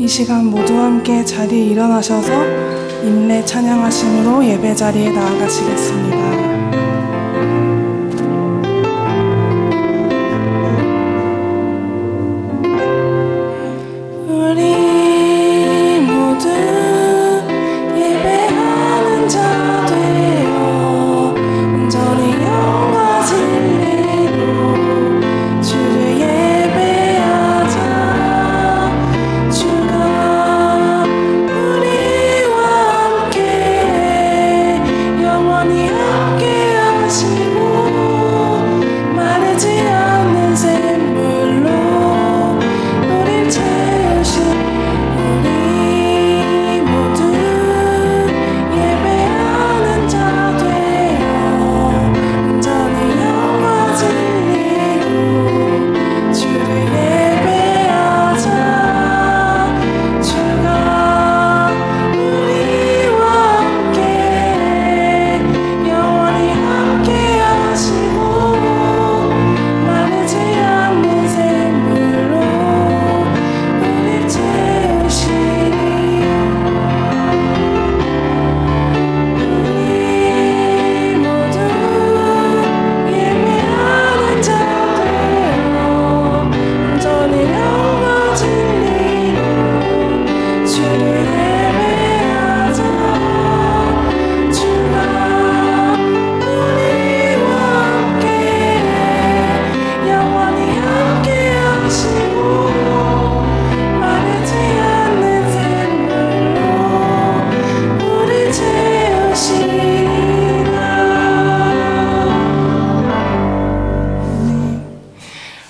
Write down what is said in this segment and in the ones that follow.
이 시간 모두 함께 자리에 일어나셔서 임례 찬양하심으로 예배 자리에 나아가시겠습니다.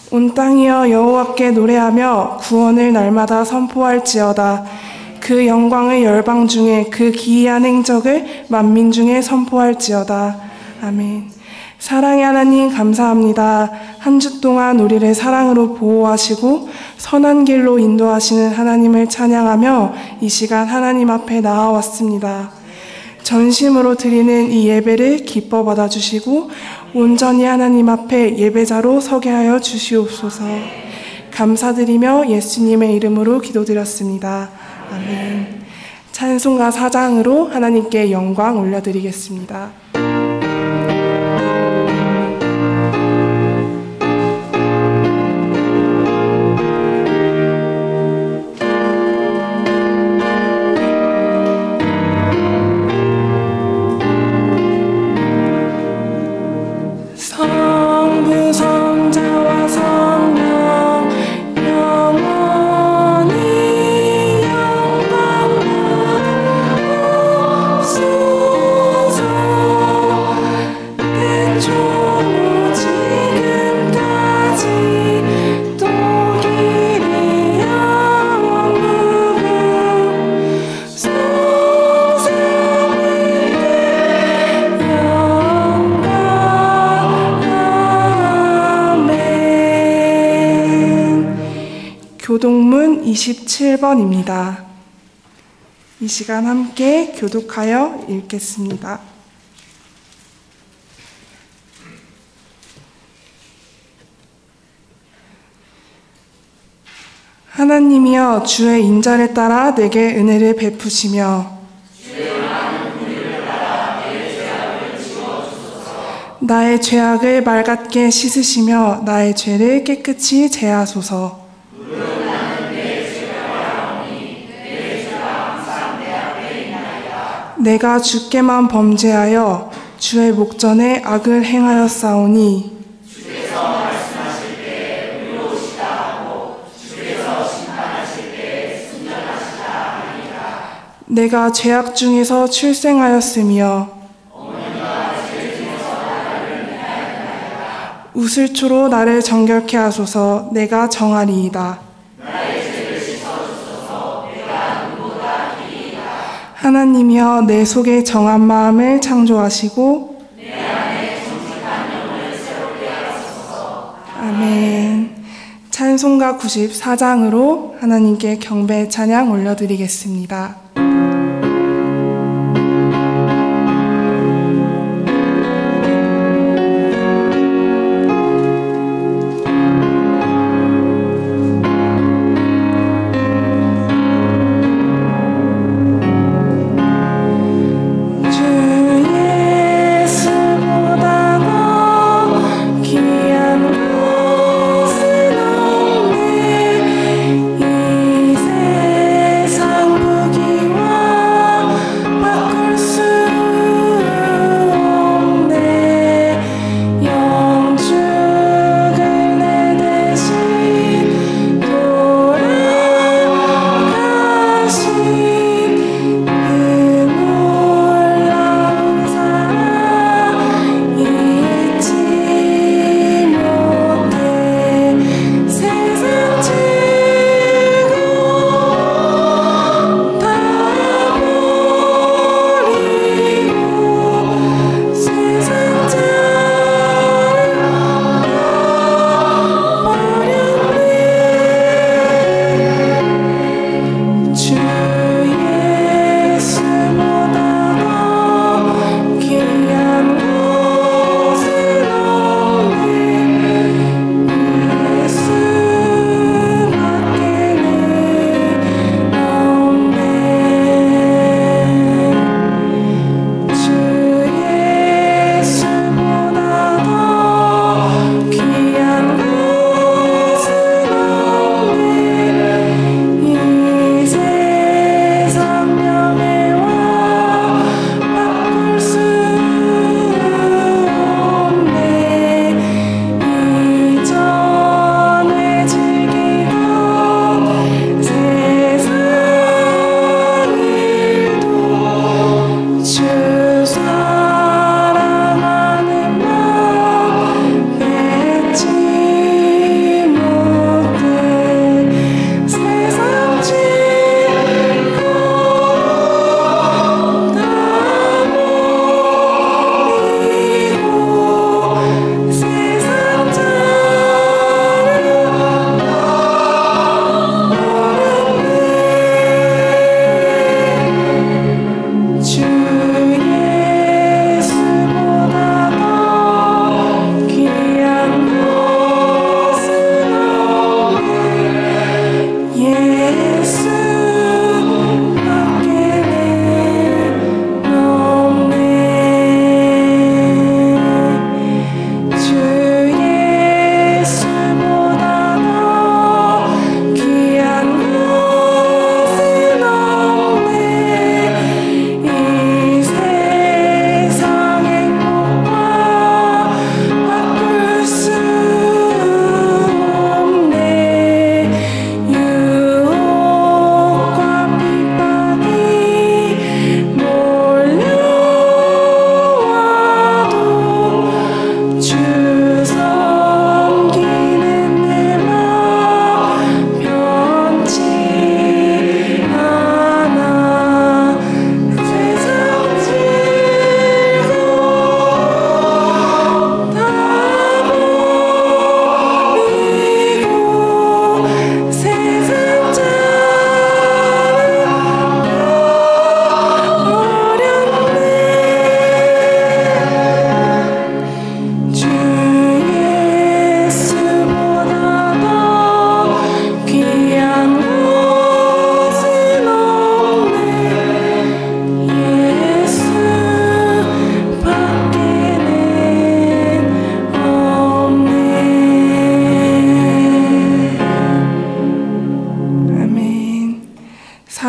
온 땅이여 여호와께 노래하며 구원을 날마다 선포할지어다. 그 영광을 열방 중에 그 기이한 행적을 만민 중에 선포할지어다. 아멘. 사랑의 하나님 감사합니다. 한 주 동안 우리를 사랑으로 보호하시고 선한 길로 인도하시는 하나님을 찬양하며 이 시간 하나님 앞에 나아왔습니다. 전심으로 드리는 이 예배를 기뻐 받아주시고 온전히 하나님 앞에 예배자로 서게 하여 주시옵소서. 감사드리며 예수님의 이름으로 기도드렸습니다. 아멘. 찬송가 4장으로 하나님께 영광 올려드리겠습니다. 교독문 27번입니다. 이 시간 함께 교독하여 읽겠습니다. 하나님이여 주의 인자를 따라 내게 은혜를 베푸시며 나의 죄악을 맑게 씻으시며 나의 죄를 깨끗이 제하소서. 내가 주께만 범죄하여 주의 목전에 악을 행하였사오니 주께서 말씀하실 때 의로우시다 하고 주께서 심판하실 때 순전하시다 하니라. 내가 죄악 중에서 출생하였으며 어머니가 죄 중에서 나를 낳았나이다. 우슬초로 나를 정결케 하소서. 내가 정하리이다. 하나님이여 내 속에 정한 마음을 창조하시고 내 안에 정직한 영을 새롭게 하소서. 아멘. 찬송가 94장으로 하나님께 경배 찬양 올려드리겠습니다.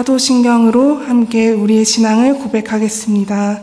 사도신경으로 함께 우리의 신앙을 고백하겠습니다.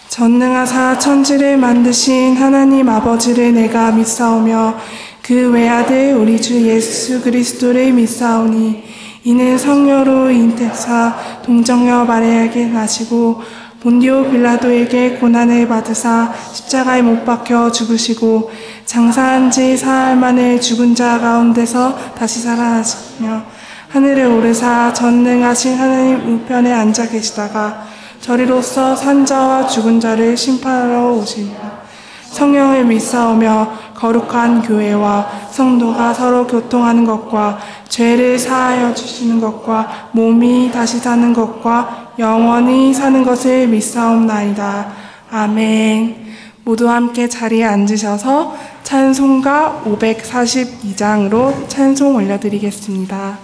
전능하사 천지를 만드신 하나님 아버지를 내가 믿사오며 그 외아들 우리 주 예수 그리스도를 믿사오니 이는 성녀로 잉태사 동정녀 마리아에게 나시고 본디오 빌라도에게 고난을 받으사 십자가에 못 박혀 죽으시고 장사한 지 사흘 만에 죽은 자 가운데서 다시 살아나시며 하늘에 오르사 전능하신 하나님 우편에 앉아 계시다가 저리로서 산자와 죽은 자를 심판하러 오시리라. 성령을 믿사오며 거룩한 교회와 성도가 서로 교통하는 것과 죄를 사하여 주시는 것과 몸이 다시 사는 것과 영원히 사는 것을 믿사옵나이다. 아멘. 모두 함께 자리에 앉으셔서 찬송가 542장으로 찬송 올려드리겠습니다.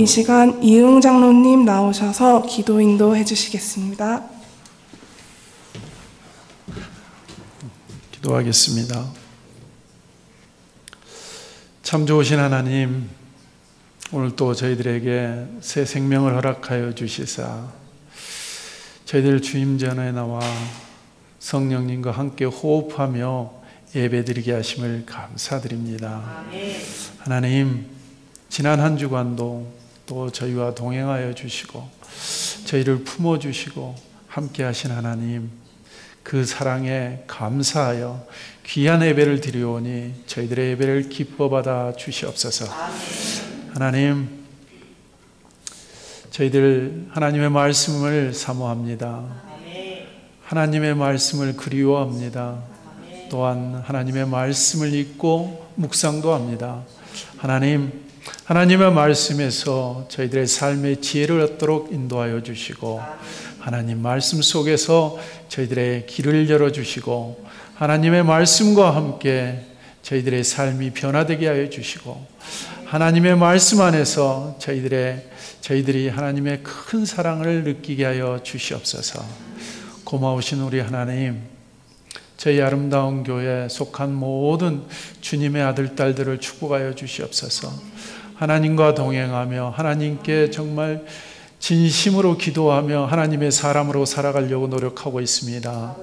이 시간 이응 장로님 나오셔서 기도 인도해 주시겠습니다. 기도하겠습니다. 참 좋으신 하나님, 오늘 또 저희들에게 새 생명을 허락하여 주시사 저희들 주임전에 나와 성령님과 함께 호흡하며 예배드리게 하심을 감사드립니다. 하나님, 지난 한 주간도 또 저희와 동행하여 주시고 저희를 품어주시고 함께 하신 하나님, 그 사랑에 감사하여 귀한 예배를 드리오니 저희들의 예배를 기뻐 받아 주시옵소서. 하나님, 저희들 하나님의 말씀을 사모합니다. 하나님의 말씀을 그리워합니다. 또한 하나님의 말씀을 읽고 묵상도 합니다. 하나님의 말씀에서 저희들의 삶의 지혜를 얻도록 인도하여 주시고, 하나님 말씀 속에서 저희들의 길을 열어주시고, 하나님의 말씀과 함께 저희들의 삶이 변화되게 하여 주시고, 하나님의 말씀 안에서 저희들이 하나님의 큰 사랑을 느끼게 하여 주시옵소서. 고마우신 우리 하나님, 저희 아름다운 교회에 속한 모든 주님의 아들, 딸들을 축복하여 주시옵소서. 하나님과 동행하며 하나님께 정말 진심으로 기도하며 하나님의 사람으로 살아가려고 노력하고 있습니다.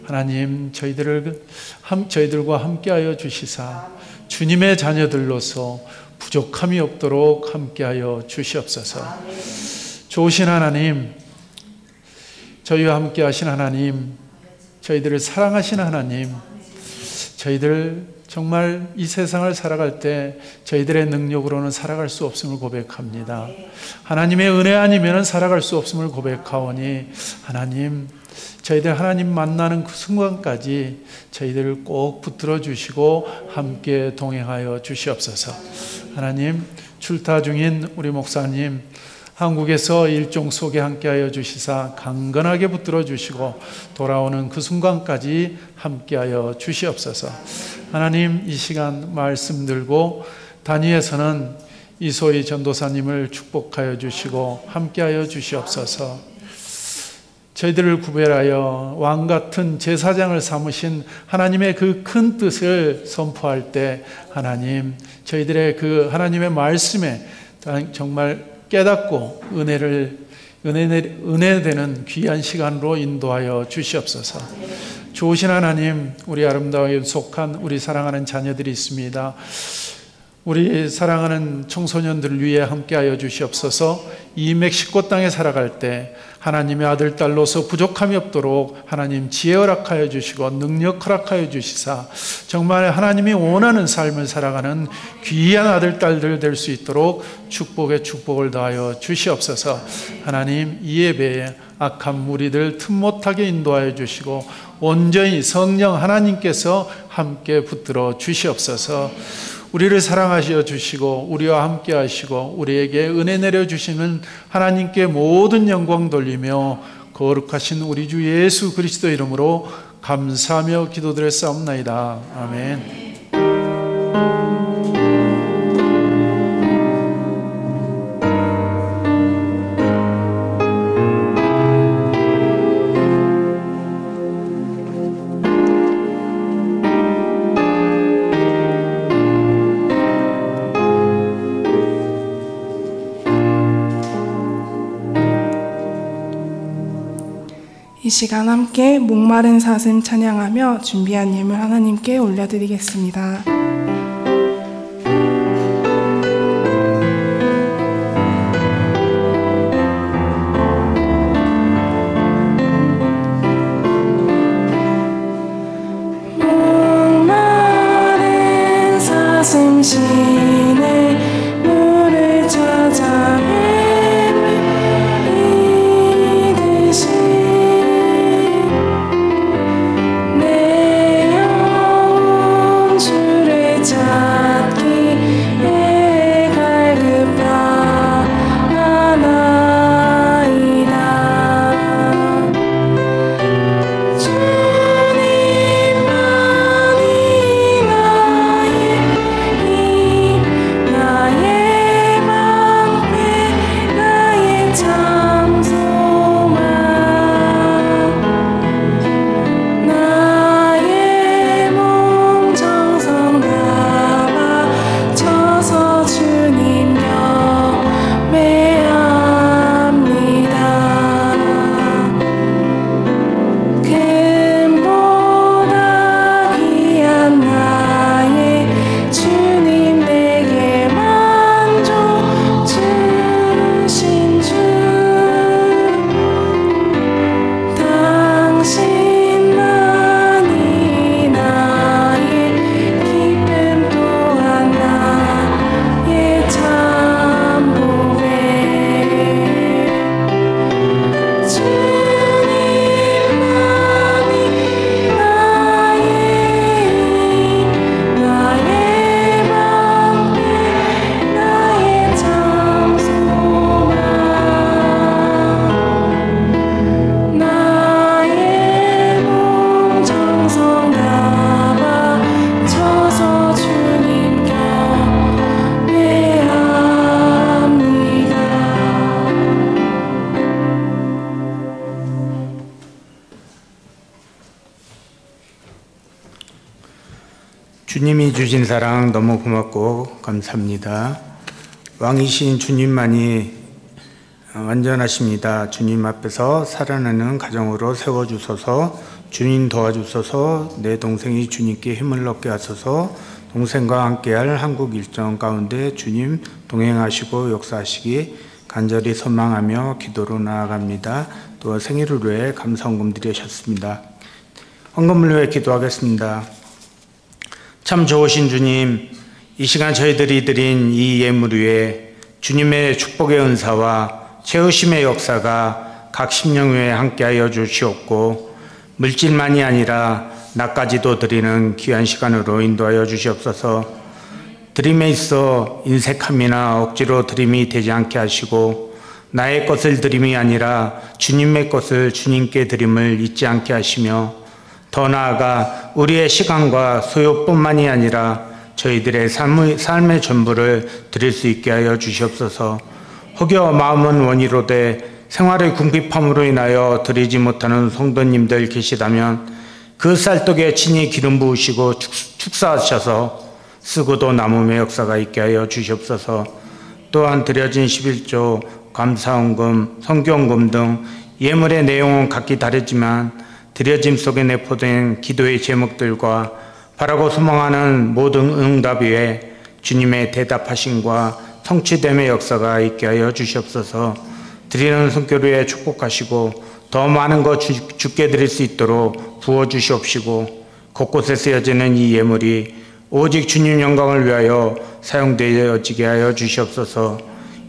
하나님, 저희들과 함께하여 주시사 주님의 자녀들로서 부족함이 없도록 함께하여 주시옵소서. 좋으신 하나님, 저희와 함께하신 하나님, 저희들을 사랑하신 하나님, 저희들 정말 이 세상을 살아갈 때 저희들의 능력으로는 살아갈 수 없음을 고백합니다. 하나님의 은혜 아니면 살아갈 수 없음을 고백하오니, 하나님, 저희들 하나님 만나는 그 순간까지 저희들을 꼭 붙들어 주시고 함께 동행하여 주시옵소서. 하나님, 출타 중인 우리 목사님, 한국에서 일종 속에 함께하여 주시사 강건하게 붙들어 주시고 돌아오는 그 순간까지 함께하여 주시옵소서. 하나님, 이 시간 말씀 들고 단위에서는 이소희 전도사님을 축복하여 주시고 함께하여 주시옵소서. 저희들을 구별하여 왕같은 제사장을 삼으신 하나님의 그 큰 뜻을 선포할 때, 하나님, 저희들의 그 하나님의 말씀에 정말 깨닫고 은혜 되는 귀한 시간으로 인도하여 주시옵소서. 좋으신 하나님, 우리 아름다움에 속한 우리 사랑하는 자녀들이 있습니다. 우리 사랑하는 청소년들을 위해 함께하여 주시옵소서. 이 멕시코 땅에 살아갈 때 하나님의 아들, 딸로서 부족함이 없도록 하나님 지혜 허락하여 주시고 능력 허락하여 주시사 정말 하나님이 원하는 삶을 살아가는 귀한 아들, 딸들 될 수 있도록 축복에 축복을 더하여 주시옵소서. 하나님, 이 예배에 악한 무리들 틈 못하게 인도하여 주시고 온전히 성령 하나님께서 함께 붙들어 주시옵소서. 우리를 사랑하시어 주시고 우리와 함께 하시고 우리에게 은혜 내려주시는 하나님께 모든 영광 돌리며 거룩하신 우리 주 예수 그리스도 이름으로 감사하며 기도드렸사옵나이다. 아멘. 이 시간 함께 목마른 사슴 찬양하며 준비한 예물 하나님께 올려드리겠습니다. 목마른 사슴 시내 물을 찾아 주님만이 나의 주님이 주신 사랑 너무 고맙고 감사합니다. 왕이신 주님만이 완전하십니다. 주님 앞에서 살아나는 가정으로 세워주소서. 주님 도와주소서. 내 동생이 주님께 힘을 얻게 하소서. 동생과 함께할 한국 일정 가운데 주님 동행하시고 역사하시기 간절히 소망하며 기도로 나아갑니다. 또 생일을 위해 감사헌금 드리셨습니다. 헌금을 위해 기도하겠습니다. 참 좋으신 주님, 이 시간 저희들이 드린 이 예물 위에 주님의 축복의 은사와 채우심의 역사가 각 심령 위에 함께하여 주시옵고 물질만이 아니라 나까지도 드리는 귀한 시간으로 인도하여 주시옵소서. 드림에 있어 인색함이나 억지로 드림이 되지 않게 하시고 나의 것을 드림이 아니라 주님의 것을 주님께 드림을 잊지 않게 하시며 더 나아가 우리의 시간과 소요뿐만이 아니라 저희들의 삶의 전부를 드릴 수 있게 하여 주시옵소서. 혹여 마음은 원이로되 생활의 궁핍함으로 인하여 드리지 못하는 성도님들 계시다면 그 쌀떡에 친히 기름 부으시고 축사하셔서 쓰고도 남음의 역사가 있게 하여 주시옵소서. 또한 드려진 11조, 감사헌금, 성경헌금 등 예물의 내용은 각기 다르지만 드려짐 속에 내포된 기도의 제목들과 바라고 소망하는 모든 응답 위에 주님의 대답하심과 성취됨의 역사가 있게 하여 주시옵소서. 드리는 손길에 축복하시고 더 많은 것 주께 드릴 수 있도록 부어주시옵시고 곳곳에 쓰여지는 이 예물이 오직 주님 영광을 위하여 사용되어지게 하여 주시옵소서.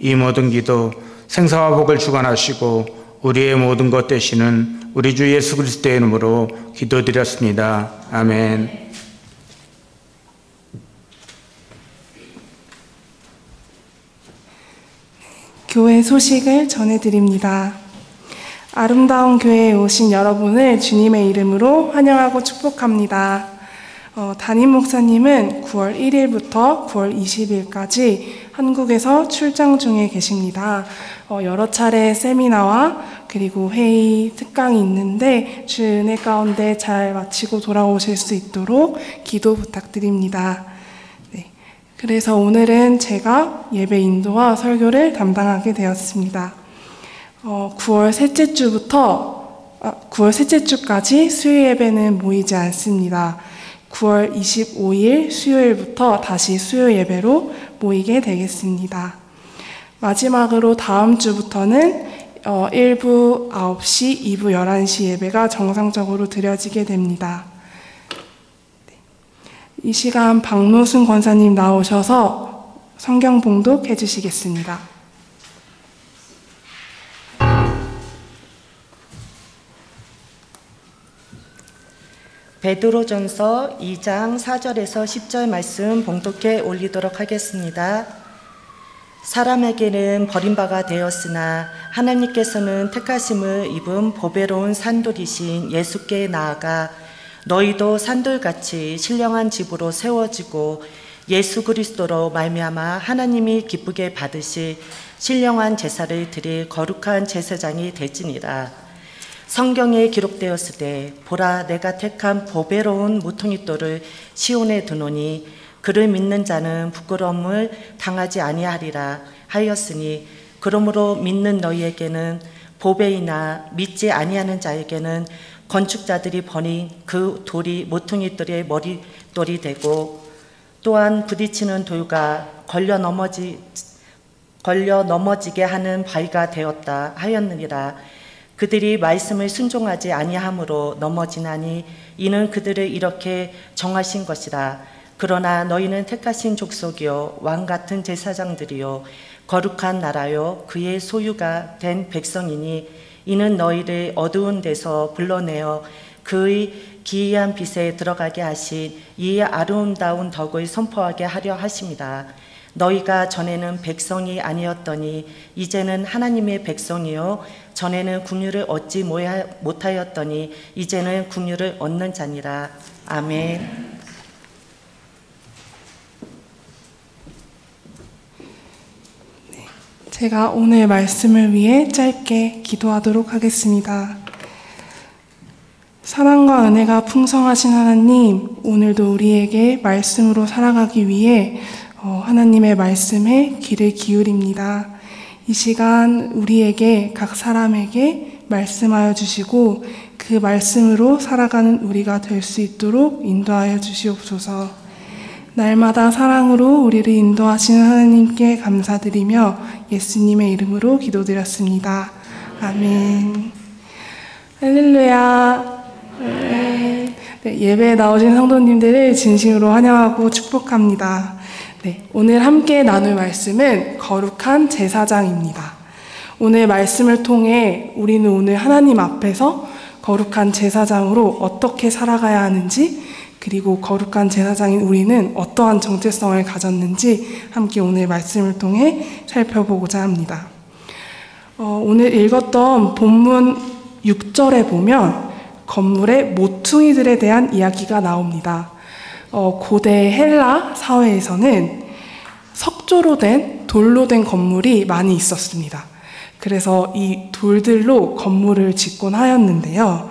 이 모든 기도 생사와 복을 주관하시고 우리의 모든 것 되시는 우리 주 예수 그리스도의 이름으로 기도드렸습니다. 아멘. 교회 소식을 전해드립니다. 아름다운 교회에 오신 여러분을 주님의 이름으로 환영하고 축복합니다. 담임 목사님은 9월 1일부터 9월 20일까지 한국에서 출장 중에 계십니다. 여러 차례 세미나와 그리고 회의, 특강이 있는데 주의 은혜 가운데 잘 마치고 돌아오실 수 있도록 기도 부탁드립니다. 네, 그래서 오늘은 제가 예배 인도와 설교를 담당하게 되었습니다. 9월 셋째 주까지 수요 예배는 모이지 않습니다. 9월 25일 수요일부터 다시 수요 예배로 모이게 되겠습니다. 마지막으로 다음 주부터는 1부 9시, 2부 11시 예배가 정상적으로 드려지게 됩니다. 이 시간 박노순 권사님 나오셔서 성경 봉독해 주시겠습니다. 베드로전서 2장 4절에서 10절 말씀 봉독해 올리도록 하겠습니다. 사람에게는 버림바가 되었으나 하나님께서는 택하심을 입은 보배로운 산돌이신 예수께 나아가 너희도 산돌같이 신령한 집으로 세워지고 예수 그리스도로 말미암아 하나님이 기쁘게 받으실 신령한 제사를 드릴 거룩한 제사장이 될지니라. 성경에 기록되었을 때 보라 내가 택한 보배로운 모퉁이돌을 시온에 두노니 그를 믿는 자는 부끄러움을 당하지 아니하리라 하였으니 그러므로 믿는 너희에게는 보배이나 믿지 아니하는 자에게는 건축자들이 버린 그 돌이 모퉁이돌의 머릿돌이 되고 또한 부딪히는 돌과 걸려 넘어지게 하는 바위가 되었다 하였느니라. 그들이 말씀을 순종하지 아니함으로 넘어지나니 이는 그들을 이렇게 정하신 것이라. 그러나 너희는 택하신 족속이요 왕 같은 제사장들이요 거룩한 나라요 그의 소유가 된 백성이니 이는 너희를 어두운 데서 불러내어 그의 기이한 빛에 들어가게 하신 이 아름다운 덕을 선포하게 하려 하십니다. 너희가 전에는 백성이 아니었더니 이제는 하나님의 백성이요 전에는 긍휼을 얻지 못하였더니 이제는 긍휼을 얻는 자니라. 아멘. 제가 오늘 말씀을 위해 짧게 기도하도록 하겠습니다. 사랑과 은혜가 풍성하신 하나님, 오늘도 우리에게 말씀으로 살아가기 위해 하나님의 말씀에 귀를 기울입니다. 이 시간 우리에게, 각 사람에게 말씀하여 주시고 그 말씀으로 살아가는 우리가 될 수 있도록 인도하여 주시옵소서. 날마다 사랑으로 우리를 인도하시는 하나님께 감사드리며 예수님의 이름으로 기도드렸습니다. 아멘. 할렐루야. 네, 예배에 나오신 성도님들을 진심으로 환영하고 축복합니다. 오늘 함께 나눌 말씀은 거룩한 제사장입니다. 오늘 말씀을 통해 우리는 오늘 하나님 앞에서 거룩한 제사장으로 어떻게 살아가야 하는지, 그리고 거룩한 제사장인 우리는 어떠한 정체성을 가졌는지 함께 오늘 말씀을 통해 살펴보고자 합니다. 오늘 읽었던 본문 6절에 보면 건물의 모퉁이들에 대한 이야기가 나옵니다. 고대 헬라 사회에서는 석조로 된, 돌로 된 건물이 많이 있었습니다. 그래서 이 돌들로 건물을 짓곤 하였는데요.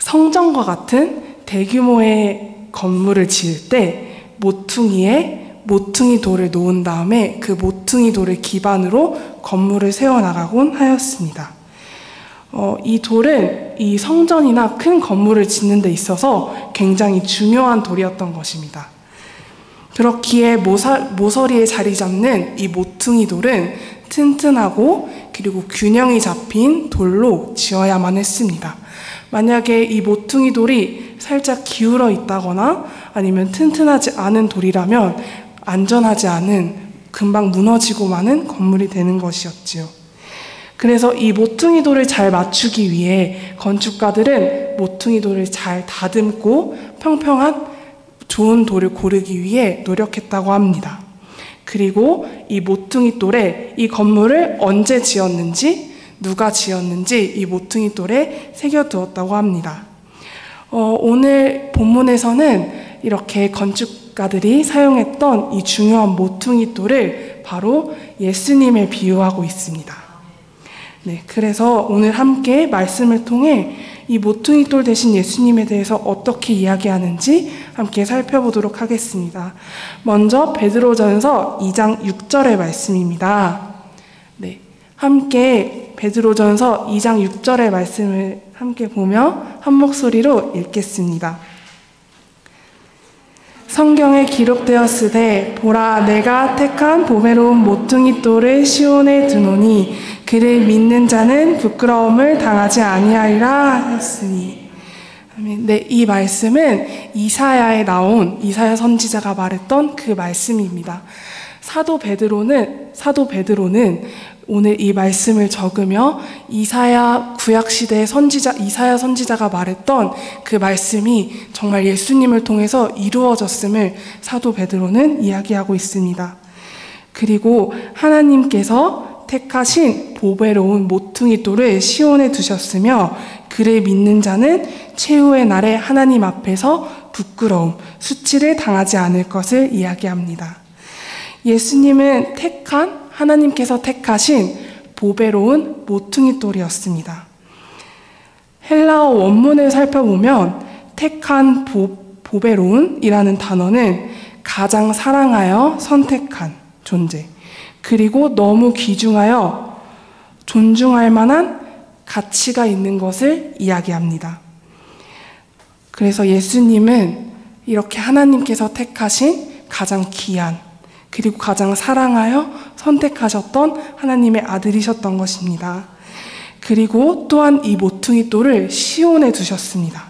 성전과 같은 대규모의 건물을 지을 때 모퉁이 돌을 놓은 다음에 그 모퉁이 돌을 기반으로 건물을 세워나가곤 하였습니다. 이 돌은 이 성전이나 큰 건물을 짓는 데 있어서 굉장히 중요한 돌이었던 것입니다. 그렇기에 모서리에 자리 잡는 이 모퉁이 돌은 튼튼하고 그리고 균형이 잡힌 돌로 지어야만 했습니다. 만약에 이 모퉁이 돌이 살짝 기울어 있다거나 아니면 튼튼하지 않은 돌이라면 안전하지 않은, 금방 무너지고 마는 건물이 되는 것이었지요. 그래서 이 모퉁이 돌을 잘 맞추기 위해 건축가들은 모퉁이 돌을 잘 다듬고 평평한 좋은 돌을 고르기 위해 노력했다고 합니다. 그리고 이 모퉁이 돌에 이 건물을 언제 지었는지, 누가 지었는지 이 모퉁이 돌에 새겨두었다고 합니다. 오늘 본문에서는 이렇게 건축가들이 사용했던 이 중요한 모퉁이 돌을 바로 예수님을 비유하고 있습니다. 그래서 오늘 함께 말씀을 통해 이 모퉁이 돌 대신 예수님에 대해서 어떻게 이야기하는지 함께 살펴보도록 하겠습니다. 먼저 베드로전서 2장 6절의 말씀입니다. 함께 베드로전서 2장 6절의 말씀을 함께 보며 한 목소리로 읽겠습니다. 성경에 기록되었으되 보라, 내가 택한 보배로운 모퉁이 돌을 시온에 두노니 그를 믿는 자는 부끄러움을 당하지 아니하리라 하였으니. 이 말씀은 이사야에 나온 이사야 선지자가 말했던 그 말씀입니다. 사도 베드로는 오늘 이 말씀을 적으며 이사야 구약시대의 이사야 선지자가 말했던 그 말씀이 정말 예수님을 통해서 이루어졌음을 사도 베드로는 이야기하고 있습니다. 그리고 하나님께서 택하신 보배로운 모퉁이 돌을 시온에 두셨으며 그를 믿는 자는 최후의 날에 하나님 앞에서 부끄러움, 수치를 당하지 않을 것을 이야기합니다. 예수님은 하나님께서 택하신 보배로운 모퉁이 돌이었습니다. 헬라어 원문을 살펴보면 택한 보배로운이라는 단어는 가장 사랑하여 선택한 존재, 그리고 너무 귀중하여 존중할 만한 가치가 있는 것을 이야기합니다. 그래서 예수님은 이렇게 하나님께서 택하신 가장 귀한, 그리고 가장 사랑하여 선택하셨던 하나님의 아들이셨던 것입니다. 그리고 또한 이 모퉁이 돌을 시온에 두셨습니다.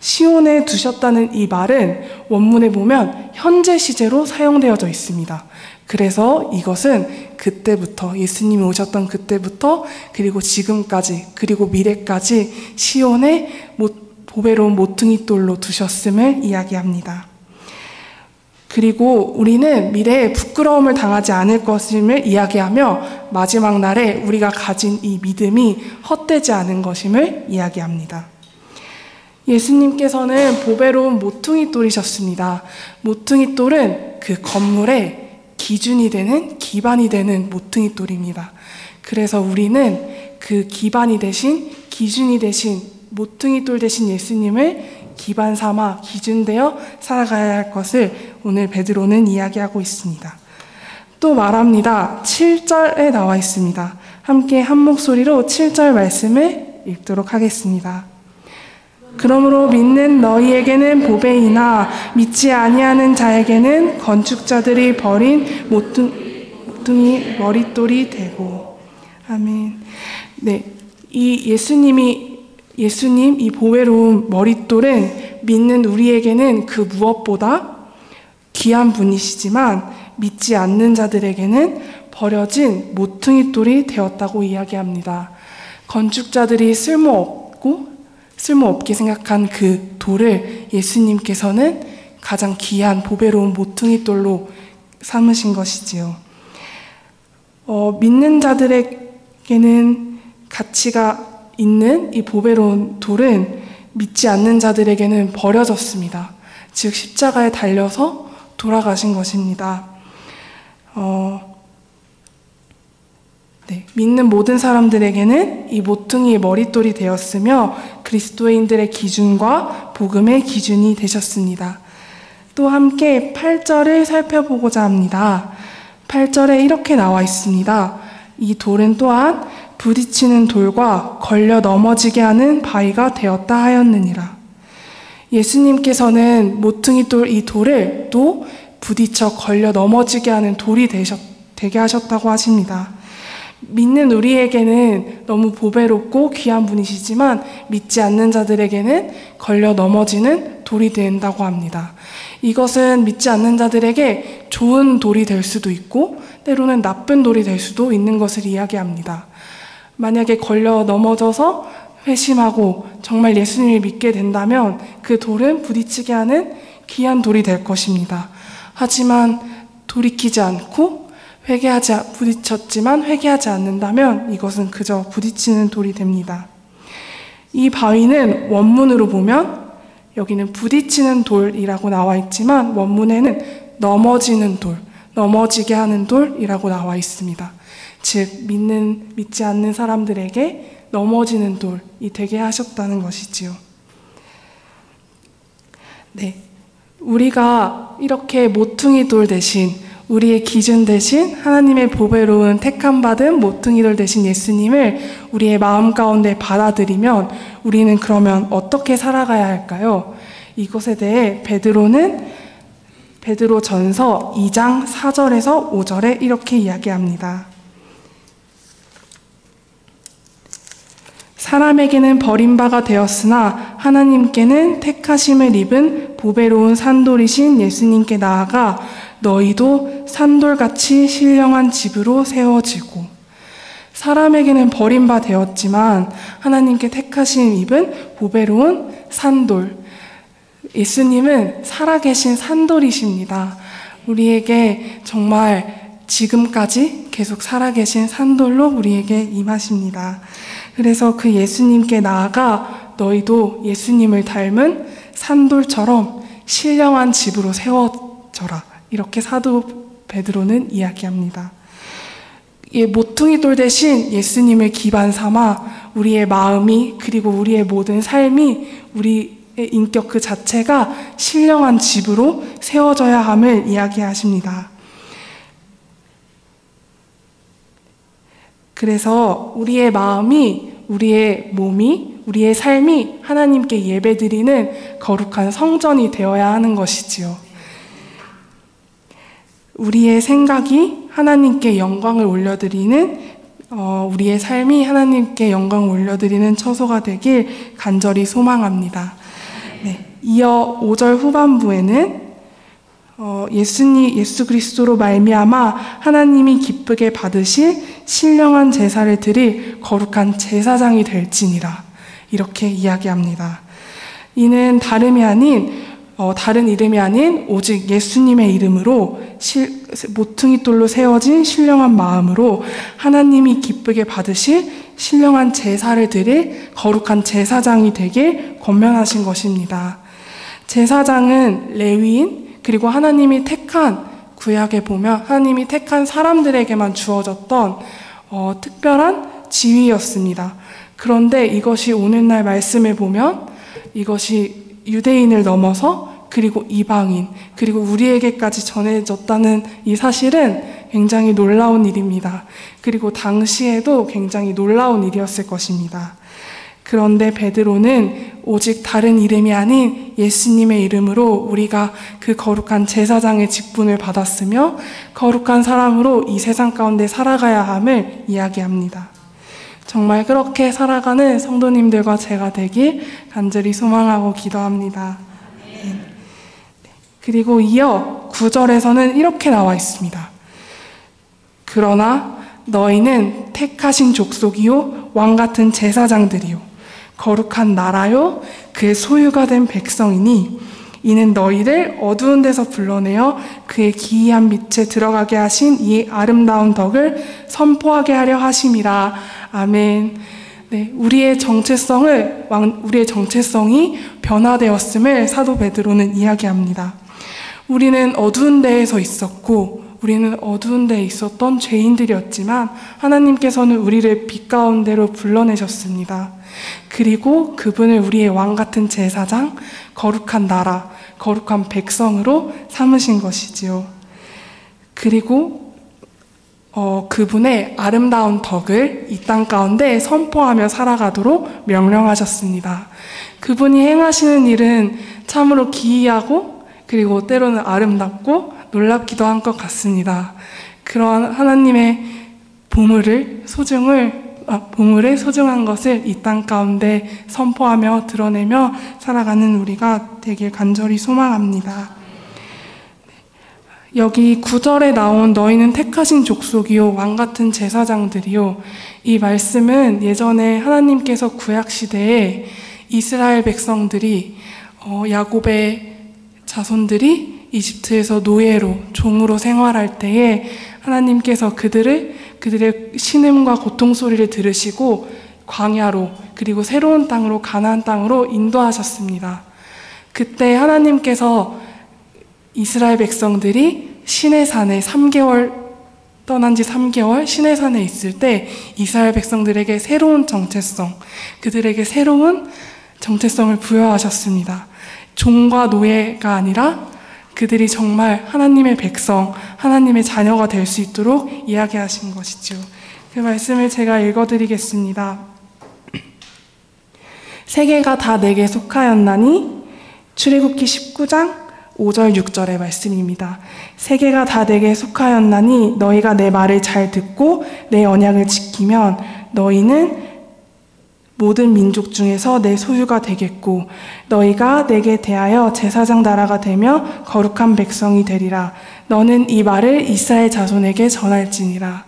시온에 두셨다는 이 말은 원문에 보면 현재 시제로 사용되어져 있습니다. 그래서 이것은 그때부터, 예수님이 오셨던 그때부터 그리고 지금까지 그리고 미래까지 시온에 보배로운 모퉁이 돌로 두셨음을 이야기합니다. 그리고 우리는 미래에 부끄러움을 당하지 않을 것임을 이야기하며 마지막 날에 우리가 가진 이 믿음이 헛되지 않은 것임을 이야기합니다. 예수님께서는 보배로운 모퉁이 돌이셨습니다. 모퉁이 돌은 그 건물의 기준이 되는, 기반이 되는 모퉁이 돌입니다. 그래서 우리는 그 기반이 되신 기준이 되신 모퉁이 돌 되신 예수님을 기반 삼아 기준되어 살아가야 할 것을 오늘 베드로는 이야기하고 있습니다. 또 말합니다. 7절에 나와 있습니다. 함께 한 목소리로 7절 말씀을 읽도록 하겠습니다. 그러므로 믿는 너희에게는 보배이나 믿지 아니하는 자에게는 건축자들이 버린 모퉁이 머릿돌이 되고. 아멘. 네, 이 예수님 이 보배로운 머릿돌은 믿는 우리에게는 그 무엇보다 귀한 분이시지만 믿지 않는 자들에게는 버려진 모퉁이돌이 되었다고 이야기합니다. 건축자들이 쓸모없게 생각한 그 돌을 예수님께서는 가장 귀한 보배로운 모퉁이돌로 삼으신 것이지요. 믿는 자들에게는 가치가 있는 이 보배로운 돌은 믿지 않는 자들에게는 버려졌습니다. 즉 십자가에 달려서 돌아가신 것입니다. 믿는 모든 사람들에게는 이 모퉁이의 머릿돌이 되었으며 그리스도인들의 기준과 복음의 기준이 되셨습니다. 또 함께 8절을 살펴보고자 합니다. 8절에 이렇게 나와 있습니다. 이 돌은 또한 부딪히는 돌과 걸려 넘어지게 하는 바위가 되었다 하였느니라. 예수님께서는 모퉁이 돌 이 돌을 또 부딪혀 걸려 넘어지게 하는 돌이 되게 하셨다고 하십니다. 믿는 우리에게는 너무 보배롭고 귀한 분이시지만 믿지 않는 자들에게는 걸려 넘어지는 돌이 된다고 합니다. 이것은 믿지 않는 자들에게 좋은 돌이 될 수도 있고 때로는 나쁜 돌이 될 수도 있는 것을 이야기합니다. 만약에 걸려 넘어져서 회심하고 정말 예수님을 믿게 된다면 그 돌은 부딪히게 하는 귀한 돌이 될 것입니다. 하지만 돌이키지 않고 부딪혔지만 회개하지 않는다면 이것은 그저 부딪히는 돌이 됩니다. 이 바위는 원문으로 보면 여기는 부딪히는 돌이라고 나와 있지만 원문에는 넘어지는 돌, 넘어지게 하는 돌이라고 나와 있습니다. 즉 믿지 않는 사람들에게 넘어지는 돌이 되게 하셨다는 것이지요. 네, 우리가 이렇게 모퉁이 돌 대신 우리의 기준 대신 하나님의 보배로운 택함받은 모퉁이 돌 대신 예수님을 우리의 마음 가운데 받아들이면 우리는 그러면 어떻게 살아가야 할까요? 이것에 대해 베드로전서 2장 4절에서 5절에 이렇게 이야기합니다. 사람에게는 버림바가 되었으나 하나님께는 택하심을 입은 보배로운 산돌이신 예수님께 나아가 너희도 산돌같이 신령한 집으로 세워지고. 사람에게는 버림바 되었지만 하나님께 택하심 입은 보배로운 산돌. 예수님은 살아계신 산돌이십니다. 우리에게 정말 지금까지 계속 살아계신 산돌로 우리에게 임하십니다. 그래서 그 예수님께 나아가 너희도 예수님을 닮은 산돌처럼 신령한 집으로 세워져라. 이렇게 사도 베드로는 이야기합니다. 모퉁이 돌 대신 예수님을 기반 삼아 우리의 마음이 그리고 우리의 모든 삶이 우리의 인격 그 자체가 신령한 집으로 세워져야 함을 이야기하십니다. 그래서 우리의 마음이, 우리의 몸이, 우리의 삶이 하나님께 예배드리는 거룩한 성전이 되어야 하는 것이지요. 우리의 생각이 하나님께 영광을 올려드리는 우리의 삶이 하나님께 영광을 올려드리는 처소가 되길 간절히 소망합니다. 네, 이어 5절 후반부에는 예수 그리스도로 말미암아 하나님이 기쁘게 받으실 신령한 제사를 드릴 거룩한 제사장이 될지니라. 이렇게 이야기합니다. 이는 다른 이름이 아닌 오직 예수님의 이름으로 모퉁이 돌로 세워진 신령한 마음으로 하나님이 기쁘게 받으실 신령한 제사를 드릴 거룩한 제사장이 되길 권면하신 것입니다. 제사장은 레위인 그리고 하나님이 택한 구약에 보면 하나님이 택한 사람들에게만 주어졌던 특별한 지위였습니다. 그런데 이것이 오늘날 말씀을 보면 이것이 유대인을 넘어서 그리고 이방인 그리고 우리에게까지 전해졌다는 이 사실은 굉장히 놀라운 일입니다. 그리고 당시에도 굉장히 놀라운 일이었을 것입니다. 그런데 베드로는 오직 다른 이름이 아닌 예수님의 이름으로 우리가 그 거룩한 제사장의 직분을 받았으며 거룩한 사람으로 이 세상 가운데 살아가야 함을 이야기합니다. 정말 그렇게 살아가는 성도님들과 제가 되길 간절히 소망하고 기도합니다. 그리고 이어 9절에서는 이렇게 나와 있습니다. 그러나 너희는 택하신 족속이요 왕같은 제사장들이요 거룩한 나라요 그의 소유가 된 백성이니 이는 너희를 어두운 데서 불러내어 그의 기이한 빛에 들어가게 하신 이 아름다운 덕을 선포하게 하려 하심이라. 아멘. 네, 우리의 정체성이 변화되었음을 사도 베드로는 이야기합니다. 우리는 어두운 데에서 있었고 우리는 어두운 데에 있었던 죄인들이었지만 하나님께서는 우리를 빛 가운데로 불러내셨습니다. 그리고 그분을 우리의 왕같은 제사장, 거룩한 나라, 거룩한 백성으로 삼으신 것이지요. 그리고 그분의 아름다운 덕을 이 땅 가운데 선포하며 살아가도록 명령하셨습니다. 그분이 행하시는 일은 참으로 기이하고 그리고 때로는 아름답고 놀랍기도 한 것 같습니다. 그런 하나님의 보물의 소중한 것을 이 땅 가운데 선포하며 드러내며 살아가는 우리가 되길 간절히 소망합니다. 여기 9절에 나온 너희는 택하신 족속이요 왕같은 제사장들이요, 이 말씀은 예전에 하나님께서 구약시대에 이스라엘 백성들이 야곱의 자손들이 이집트에서 노예로 종으로 생활할 때에 하나님께서 그들의 신음과 고통 소리를 들으시고 광야로 그리고 새로운 땅으로 가나안 땅으로 인도하셨습니다. 그때 하나님께서 이스라엘 백성들이 시내산에 떠난 지 3개월 시내산에 있을 때 이스라엘 백성들에게 새로운 그들에게 새로운 정체성을 부여하셨습니다. 종과 노예가 아니라 그들이 정말 하나님의 백성, 하나님의 자녀가 될 수 있도록 이야기하신 것이죠. 그 말씀을 제가 읽어드리겠습니다. 세계가 다 내게 속하였나니, 출애굽기 19장 5절 6절의 말씀입니다. 세계가 다 내게 속하였나니 너희가 내 말을 잘 듣고 내 언약을 지키면 너희는 모든 민족 중에서 내 소유가 되겠고 너희가 내게 대하여 제사장 나라가 되며 거룩한 백성이 되리라. 너는 이 말을 이스라엘 자손에게 전할지니라.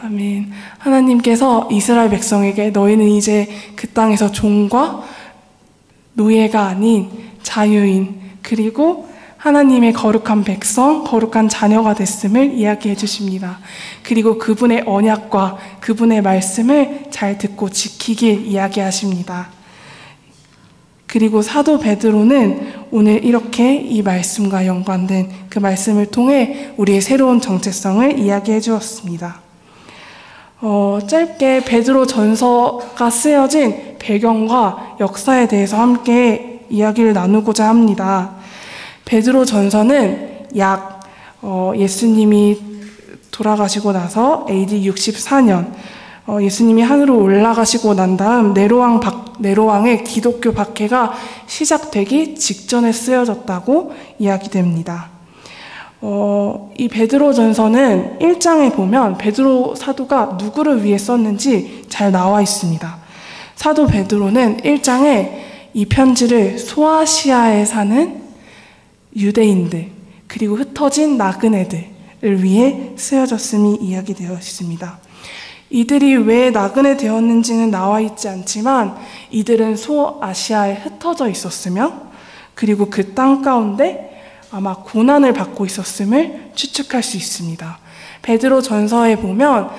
아멘. 하나님께서 이스라엘 백성에게 너희는 이제 그 땅에서 종과 노예가 아닌 자유인, 그리고 하나님의 거룩한 백성, 거룩한 자녀가 됐음을 이야기해 주십니다. 그리고 그분의 언약과 그분의 말씀을 잘 듣고 지키길 이야기하십니다. 그리고 사도 베드로는 오늘 이렇게 이 말씀과 연관된 그 말씀을 통해 우리의 새로운 정체성을 이야기해 주었습니다. 짧게 베드로 전서가 쓰여진 배경과 역사에 대해서 함께 이야기를 나누고자 합니다. 베드로 전서는 약 예수님이 돌아가시고 나서 AD 64년 예수님이 하늘로 올라가시고 난 다음 네로왕의 기독교 박해가 시작되기 직전에 쓰여졌다고 이야기됩니다. 이 베드로 전서는 1장에 보면 베드로 사도가 누구를 위해 썼는지 잘 나와 있습니다. 사도 베드로는 1장에 이 편지를 소아시아에 사는 유대인들 그리고 흩어진 나그네들을 위해 쓰여졌음이 이야기되어 있습니다. 이들이 왜 나그네 되었는지는 나와 있지 않지만 이들은 소아시아에 흩어져 있었으며 그리고 그 땅 가운데 아마 고난을 받고 있었음을 추측할 수 있습니다. 베드로 전서에 보면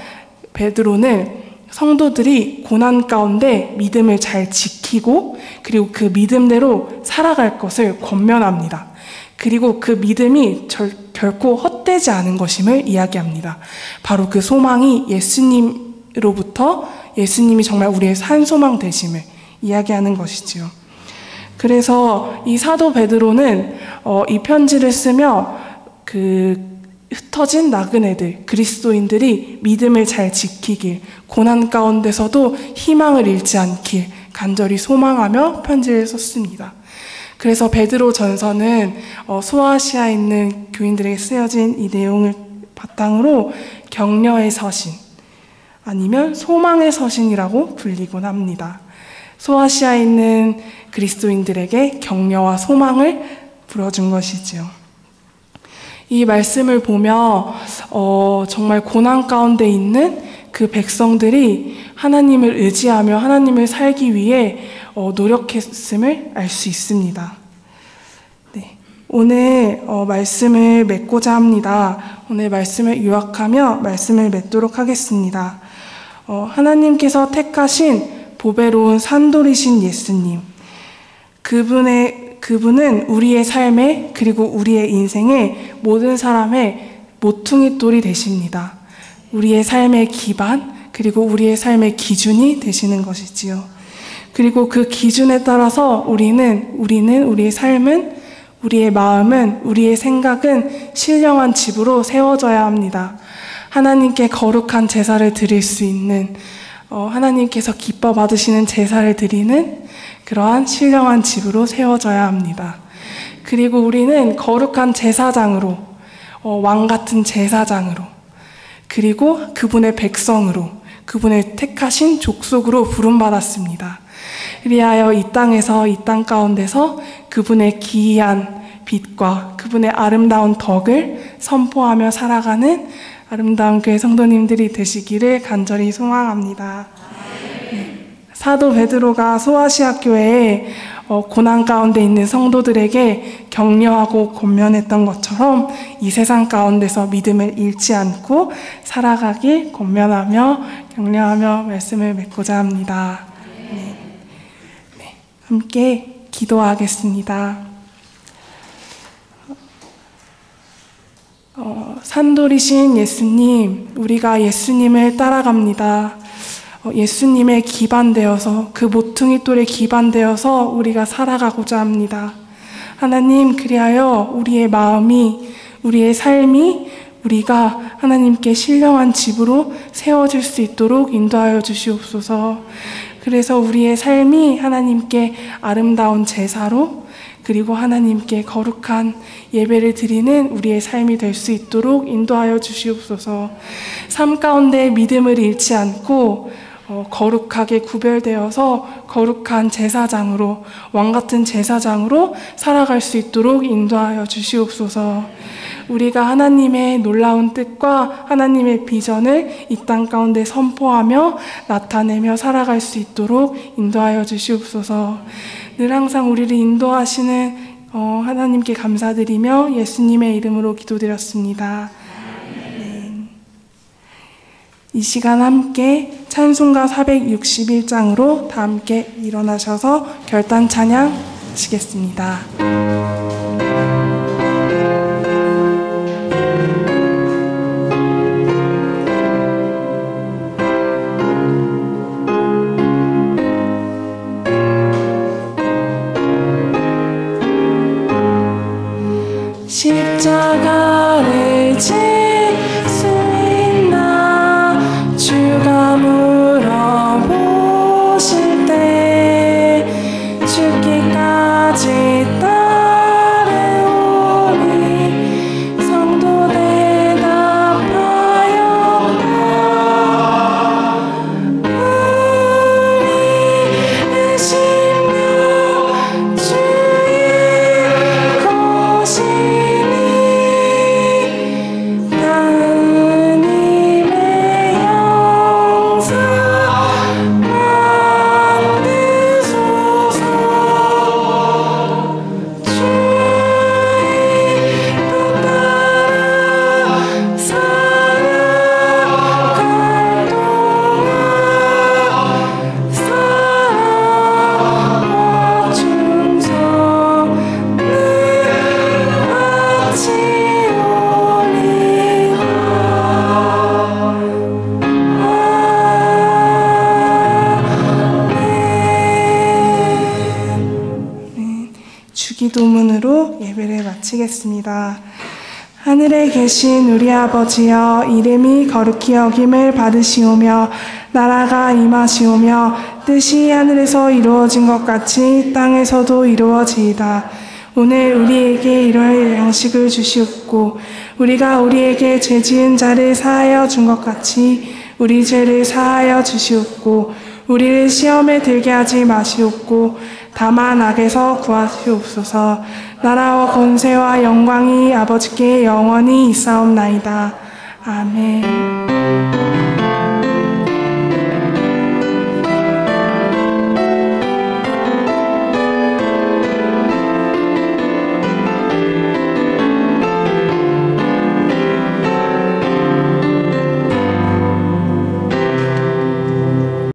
베드로는 성도들이 고난 가운데 믿음을 잘 지키고 그리고 그 믿음대로 살아갈 것을 권면합니다. 그리고 그 믿음이 결코 헛되지 않은 것임을 이야기합니다. 바로 그 소망이 예수님으로부터 예수님이 정말 우리의 산소망 되심을 이야기하는 것이지요. 그래서 이 사도 베드로는 이 편지를 쓰며 흩어진 나그네들, 그리스도인들이 믿음을 잘 지키길, 고난 가운데서도 희망을 잃지 않길 간절히 소망하며 편지를 썼습니다. 그래서 베드로 전서는 소아시아에 있는 교인들에게 쓰여진 이 내용을 바탕으로 격려의 서신, 아니면 소망의 서신이라고 불리곤 합니다. 소아시아에 있는 그리스도인들에게 격려와 소망을 불어준 것이지요. 이 말씀을 보며 정말 고난 가운데 있는 그 백성들이 하나님을 의지하며 하나님을 살기 위해 노력했음을 알 수 있습니다. 네, 오늘 말씀을 맺고자 합니다. 오늘 말씀을 요약하며 말씀을 맺도록 하겠습니다. 하나님께서 택하신 보배로운 산돌이신 예수님, 그분은 우리의 삶에 그리고 우리의 인생의 모든 사람의 모퉁이돌이 되십니다. 우리의 삶의 기반 그리고 우리의 삶의 기준이 되시는 것이지요. 그리고 그 기준에 따라서 우리는 우리의 삶은, 우리의 마음은, 우리의 생각은 신령한 집으로 세워져야 합니다. 하나님께 거룩한 제사를 드릴 수 있는, 하나님께서 기뻐 받으시는 제사를 드리는 그러한 신령한 집으로 세워져야 합니다. 그리고 우리는 거룩한 제사장으로, 왕 같은 제사장으로, 그리고 그분의 백성으로, 그분의 택하신 족속으로 부름받았습니다. 그리하여 이 땅에서, 이 땅 가운데서 그분의 기이한 빛과 그분의 아름다운 덕을 선포하며 살아가는 아름다운 교회 성도님들이 되시기를 간절히 소망합니다. 네. 사도 베드로가 소아시아 교회에 고난 가운데 있는 성도들에게 격려하고 권면했던 것처럼 이 세상 가운데서 믿음을 잃지 않고 살아가길 권면하며 격려하며 말씀을 맺고자 합니다. 네. 네. 함께 기도하겠습니다. 산돌이신 예수님, 우리가 예수님을 따라갑니다. 예수님의 기반되어서, 그 모퉁이돌에 기반되어서 우리가 살아가고자 합니다. 하나님, 그리하여 우리의 마음이, 우리의 삶이 우리가 하나님께 신령한 집으로 세워질 수 있도록 인도하여 주시옵소서. 그래서 우리의 삶이 하나님께 아름다운 제사로, 그리고 하나님께 거룩한 예배를 드리는 우리의 삶이 될 수 있도록 인도하여 주시옵소서. 삶 가운데 믿음을 잃지 않고 거룩하게 구별되어서 거룩한 제사장으로, 왕같은 제사장으로 살아갈 수 있도록 인도하여 주시옵소서. 우리가 하나님의 놀라운 뜻과 하나님의 비전을 이 땅 가운데 선포하며 나타내며 살아갈 수 있도록 인도하여 주시옵소서. 늘 항상 우리를 인도하시는 하나님께 감사드리며 예수님의 이름으로 기도드렸습니다. 아멘. 이 시간 함께 찬송가 461장으로 다 함께 일어나셔서 결단 찬양 하시겠습니다. 십자가를 질 수 있나 주가 물어보실 때 죽기까지 따르오니 성도 대답하였다. 우리 의심력 주의 것이 주기도문으로 예배를 마치겠습니다. 하늘에 계신 우리 아버지여, 이름이 거룩히 여김을 받으시오며 나라가 임하시오며 뜻이 하늘에서 이루어진 것 같이 땅에서도 이루어지이다. 오늘 우리에게 일용할 양식을 주시옵고 우리가 우리에게 죄 지은 자를 사하여 준 것 같이 우리 죄를 사하여 주시옵고 우리를 시험에 들게 하지 마시옵고 다만 악에서 구하시옵소서. 나라와 권세와 영광이 아버지께 영원히 있사옵나이다. 아멘.